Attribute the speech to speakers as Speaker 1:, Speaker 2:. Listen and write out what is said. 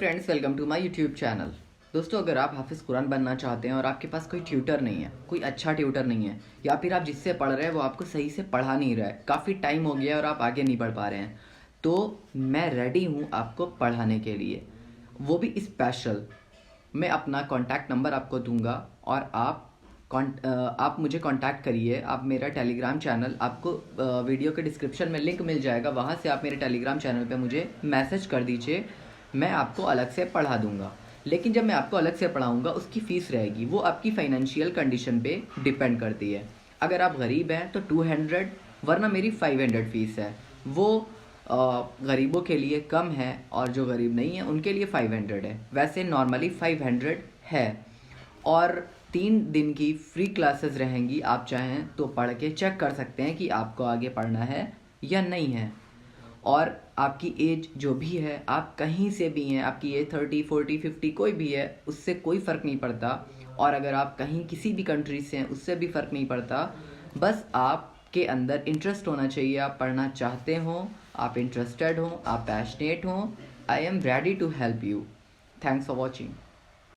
Speaker 1: Friends, welcome to my YouTube channel. दोस्तों, अगर आप हाफिज़ कुरान बनना चाहते हैं और आपके पास कोई ट्यूटर नहीं है, कोई अच्छा ट्यूटर नहीं है, या फिर आप जिससे पढ़ रहे हैं वो आपको सही से पढ़ा नहीं रहा है, काफ़ी टाइम हो गया है और आप आगे नहीं बढ़ पा रहे हैं, तो मैं रेडी हूँ आपको पढ़ाने के लिए, वो भी स्पेशल। मैं अपना कॉन्टैक्ट नंबर आपको दूंगा और आप मुझे कांटेक्ट करिए। आप मेरा टेलीग्राम चैनल, आपको वीडियो के डिस्क्रिप्शन में लिंक मिल जाएगा, वहाँ से आप मेरे टेलीग्राम चैनल पे मुझे मैसेज कर दीजिए। मैं आपको अलग से पढ़ा दूंगा, लेकिन जब मैं आपको अलग से पढ़ाऊंगा उसकी फ़ीस रहेगी, वो आपकी फ़ाइनेंशियल कंडीशन पे डिपेंड करती है। अगर आप गरीब हैं तो 200, वरना मेरी 500 फ़ीस है। वो गरीबों के लिए कम है और जो गरीब नहीं है उनके लिए 500 है। वैसे नॉर्मली 500 है। और 3 दिन की फ्री क्लासेस रहेंगी। आप चाहें तो पढ़ के चेक कर सकते हैं कि आपको आगे पढ़ना है या नहीं है। और आपकी एज जो भी है, आप कहीं से भी हैं, आपकी एज 30, 40, 50 कोई भी है, उससे कोई फ़र्क नहीं पड़ता। और अगर आप कहीं किसी भी कंट्री से हैं, उससे भी फ़र्क नहीं पड़ता। बस आपके अंदर इंटरेस्ट होना चाहिए, आप पढ़ना चाहते हो, आप इंटरेस्टेड हो, आप पैशनेट हो। I am ready to help you. Thanks for watching.